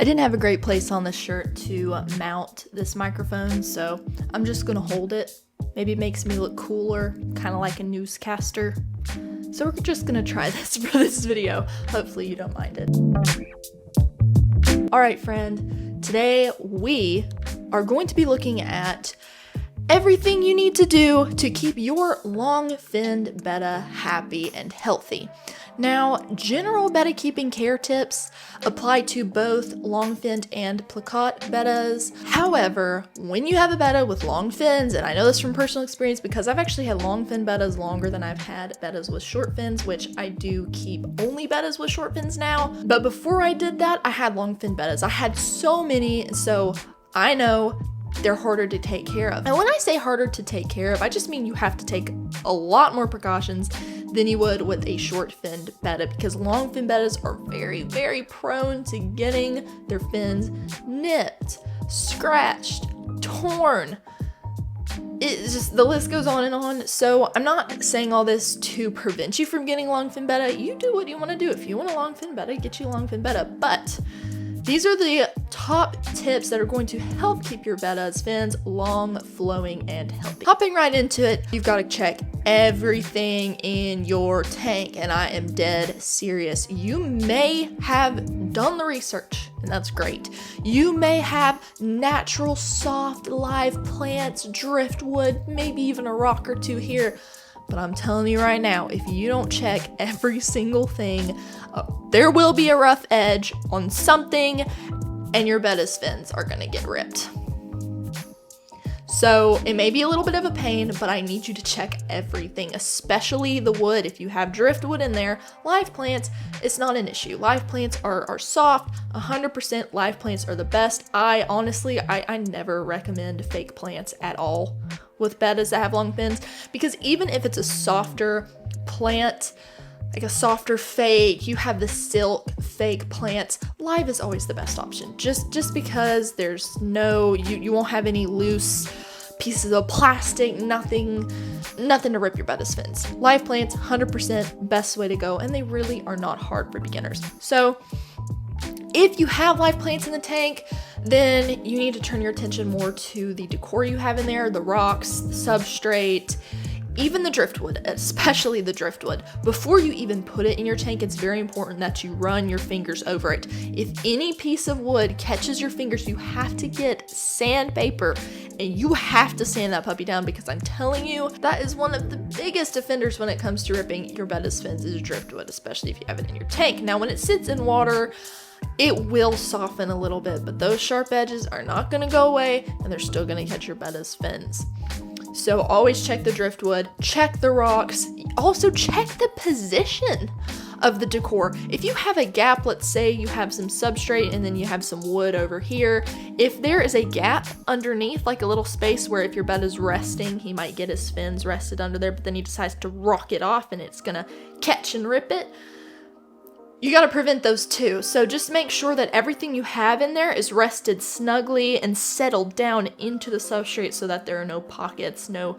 I didn't have a great place on this shirt to mount this microphone, so I'm just gonna hold it. Maybe it makes me look cooler, kind of like a newscaster. So we're just gonna try this for this video. Hopefully you don't mind it. All right, friend, today we are going to be looking at everything you need to do to keep your long-finned betta happy and healthy. Now, general betta keeping care tips apply to both long-finned and placotte bettas. However, when you have a betta with long fins, and I know this from personal experience because I've actually had long-finned bettas longer than I've had bettas with short fins, which I do keep only bettas with short fins now. But before I did that, I had long-finned bettas. I had so many, so I know they're harder to take care of. And when I say harder to take care of, I just mean you have to take a lot more precautions than you would with a short-finned betta, because long-finned bettas are very, very prone to getting their fins nipped, scratched, torn. It's just, the list goes on and on. So I'm not saying all this to prevent you from getting long-finned betta. You do what you want to do. If you want a long-finned betta, get you a long-finned betta. But these are the top tips that are going to help keep your betta's fins long, flowing, and healthy. Hopping right into it, you've got to check everything in your tank, and I am dead serious. You may have done the research, and that's great. You may have natural, soft, live plants, driftwood, maybe even a rock or two here. But I'm telling you right now, if you don't check every single thing, there will be a rough edge on something and your betta's fins are gonna get ripped. So it may be a little bit of a pain, but I need you to check everything, especially the wood. If you have driftwood in there, live plants, it's not an issue. Live plants are soft, 100% live plants are the best. I honestly never recommend fake plants at all with bettas that have long fins, because even if it's a softer plant, like a softer fake, you have the silk fake plants, live is always the best option. Just because there's no, you won't have any loose pieces of plastic, nothing to rip your betta's fins. Live plants, 100% best way to go, and they really are not hard for beginners. So if you have live plants in the tank, then you need to turn your attention more to the decor you have in there, the rocks, the substrate, even the driftwood, especially the driftwood. Before you even put it in your tank, it's very important that you run your fingers over it. If any piece of wood catches your fingers, you have to get sandpaper and you have to sand that puppy down, because I'm telling you, that is one of the biggest offenders when it comes to ripping your betta's fins is driftwood, especially if you have it in your tank. Now, when it sits in water, it will soften a little bit, but those sharp edges are not gonna go away and they're still gonna catch your betta's fins. So always check the driftwood, check the rocks, also check the position of the decor. If you have a gap, let's say you have some substrate and then you have some wood over here, if there is a gap underneath, like a little space where if your betta's resting, he might get his fins rested under there, but then he decides to rock it off and it's gonna catch and rip it, you got to prevent those too. So just make sure that everything you have in there is rested snugly and settled down into the substrate so that there are no pockets, no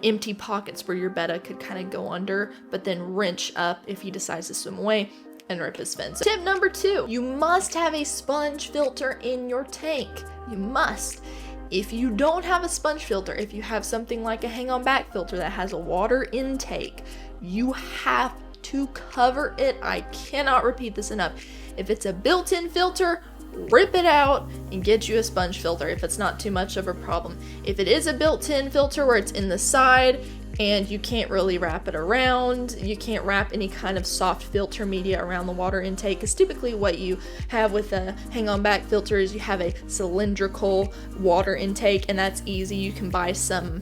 empty pockets where your betta could kind of go under, but then wrench up if he decides to swim away and rip his fins. Tip number 2, you must have a sponge filter in your tank. You must. If you don't have a sponge filter, if you have something like a hang-on back filter that has a water intake, you have to cover it. I cannot repeat this enough. If it's a built-in filter, rip it out and get you a sponge filter if it's not too much of a problem. If it is a built-in filter where it's in the side and you can't really wrap it around, you can't wrap any kind of soft filter media around the water intake, because typically what you have with a hang-on back filter is you have a cylindrical water intake, and that's easy. You can buy some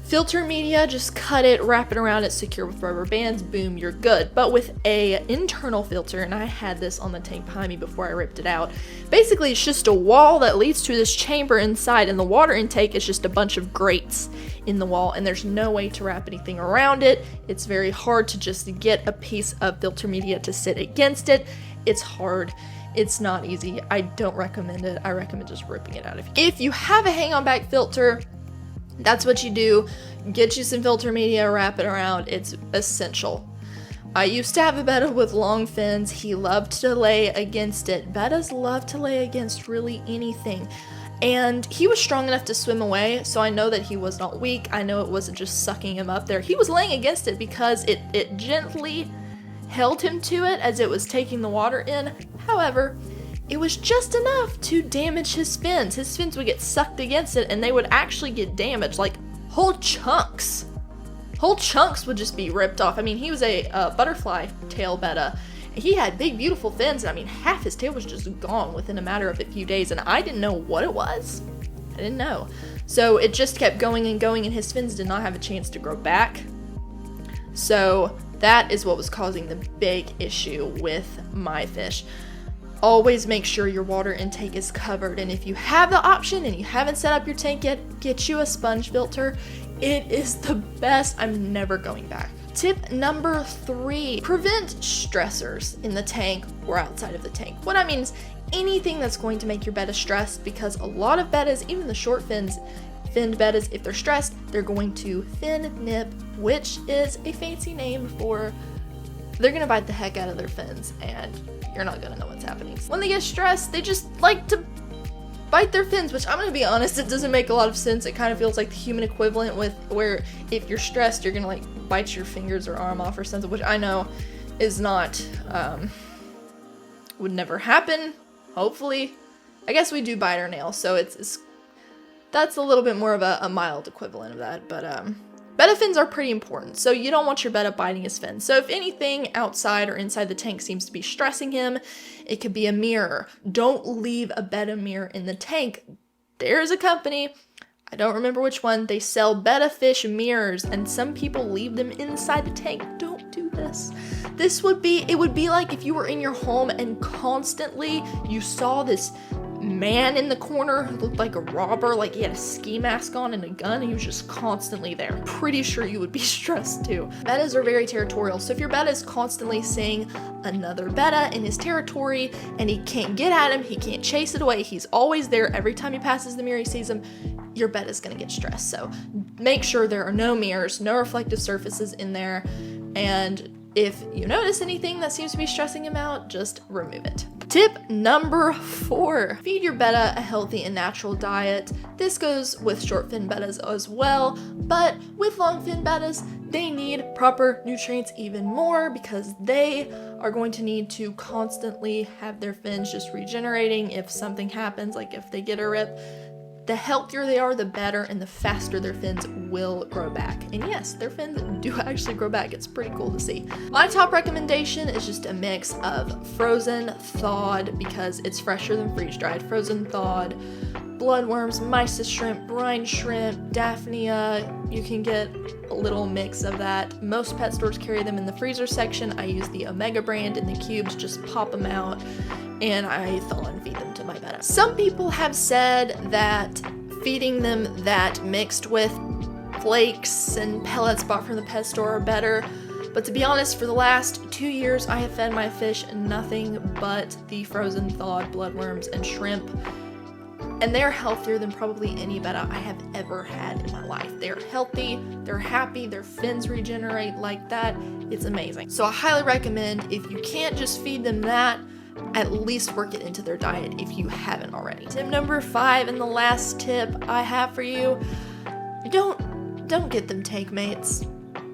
filter media, just cut it, wrap it around it, secure with rubber bands, boom, you're good. But with a internal filter, and I had this on the tank behind me before I ripped it out, basically it's just a wall that leads to this chamber inside, and the water intake is just a bunch of grates in the wall, and there's no way to wrap anything around it. It's very hard to just get a piece of filter media to sit against it. It's hard. It's not easy. I don't recommend it. I recommend just ripping it out. If you have a hang-on back filter, that's what you do. Get you some filter media, wrap it around. It's essential. I used to have a Betta with long fins. He loved to lay against it. Bettas love to lay against really anything. And he was strong enough to swim away, so I know that he was not weak. I know it wasn't just sucking him up there. He was laying against it because it gently held him to it as it was taking the water in. However, it was just enough to damage his fins. His fins would get sucked against it and they would actually get damaged, like whole chunks. Whole chunks would just be ripped off. I mean, he was a butterfly tail Betta. He had big, beautiful fins. I mean, half his tail was just gone within a matter of a few days, and I didn't know what it was. I didn't know. So it just kept going and going, and his fins did not have a chance to grow back. So that is what was causing the big issue with my fish. Always make sure your water intake is covered, and if you have the option and you haven't set up your tank yet, get you a sponge filter. It is the best. I'm never going back. Tip number 3, prevent stressors in the tank or outside of the tank. What I mean is anything that's going to make your Betta stressed, because a lot of Bettas, even the short finned Bettas, if they're stressed, they're going to fin nip, which is a fancy name for they're gonna bite the heck out of their fins and you're not gonna know what's happening. When they get stressed, they just like to bite their fins, which I'm gonna be honest, it doesn't make a lot of sense. It kind of feels like the human equivalent with where if you're stressed, you're gonna like bite your fingers or arm off or something, which I know is not, would never happen, hopefully. I guess we do bite our nails, so that's a little bit more of a mild equivalent of that, but Betta fins are pretty important, so you don't want your Betta biting his fins. So if anything outside or inside the tank seems to be stressing him, it could be a mirror. Don't leave a Betta mirror in the tank. There's a company, I don't remember which one, they sell Betta fish mirrors, and some people leave them inside the tank. Don't do this. It would be like if you were in your home and constantly you saw this man in the corner who looked like a robber, like he had a ski mask on and a gun, and he was just constantly there. Pretty sure you would be stressed too. Bettas are very territorial, so if your Betta is constantly seeing another Betta in his territory and he can't get at him, he can't chase it away, he's always there, every time he passes the mirror he sees him, your Betta's gonna get stressed. So make sure there are no mirrors, no reflective surfaces in there, and if you notice anything that seems to be stressing him out, just remove it. Tip number 4, feed your Betta a healthy and natural diet. This goes with short fin Bettas as well, but with long fin Bettas, they need proper nutrients even more because they are going to need to constantly have their fins just regenerating if something happens, like if they get a rip. The healthier they are, the better, and the faster their fins will grow back. And yes, their fins do actually grow back. It's pretty cool to see. My top recommendation is just a mix of frozen, thawed, because it's fresher than freeze-dried, frozen, thawed, bloodworms, mysis shrimp, brine shrimp, daphnia. You can get a little mix of that. Most pet stores carry them in the freezer section. I use the Omega brand in the cubes, just pop them out, and I thaw and feed them to my Betta. Some people have said that feeding them that mixed with flakes and pellets bought from the pet store are better, but to be honest, for the last 2 years I have fed my fish nothing but the frozen thawed bloodworms and shrimp, and they're healthier than probably any Betta I have ever had in my life. They're healthy, they're happy, their fins regenerate like that. It's amazing. So I highly recommend, if you can't just feed them that, at least work it into their diet if you haven't already. Tip number 5, and the last tip I have for you, don't get them Tankmates.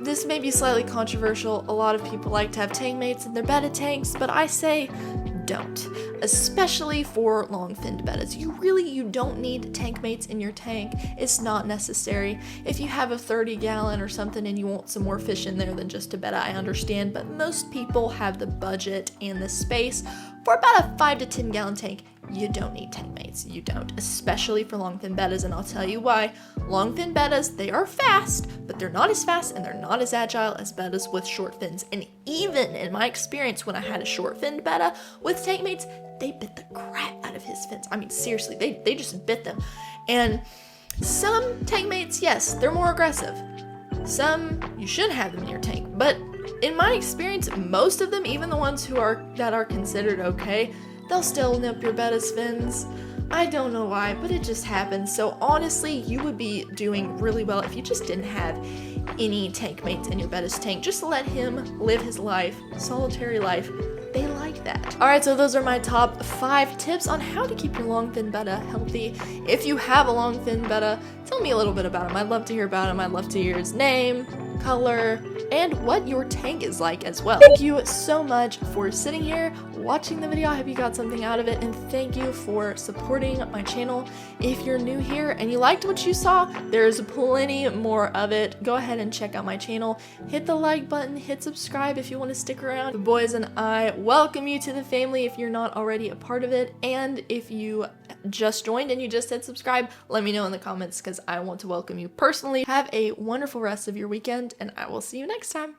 This may be slightly controversial. A lot of people like to have Tankmates in their Betta tanks, but I say don't, especially for long-finned Bettas. You don't need Tankmates in your tank. It's not necessary. If you have a 30-gallon or something and you want some more fish in there than just a Betta, I understand, but most people have the budget and the space for about a 5 to 10 gallon tank. You don't need Tankmates. You don't, especially for long-fin Bettas, and I'll tell you why. Long-fin Bettas, they are fast, but they're not as fast and they're not as agile as Bettas with short fins. And even in my experience, when I had a short-finned Betta with Tankmates, they bit the crap out of his fins. I mean, seriously, they just bit them. And some Tankmates, yes, they're more aggressive. Some, you should have them in your tank, but in my experience, most of them, even the ones that are considered okay, they'll still nip your Betta's fins. I don't know why, but it just happens. So honestly, you would be doing really well if you just didn't have any Tankmates in your Bettas tank. Just let him live his life, solitary life. They like that. Alright, so those are my top 5 tips on how to keep your long fin Betta healthy. If you have a long fin Betta, tell me a little bit about him. I'd love to hear about him. I'd love to hear his name, color, and what your tank is like as well. Thank you so much for sitting here, watching the video. I hope you got something out of it, and thank you for supporting my channel. If you're new here and you liked what you saw, there's plenty more of it. Go ahead and check out my channel. Hit the like button, hit subscribe if you want to stick around. The boys and I welcome you to the family if you're not already a part of it, and if you just joined and you just hit subscribe, let me know in the comments because I want to welcome you personally. Have a wonderful rest of your weekend, and I will see you next time.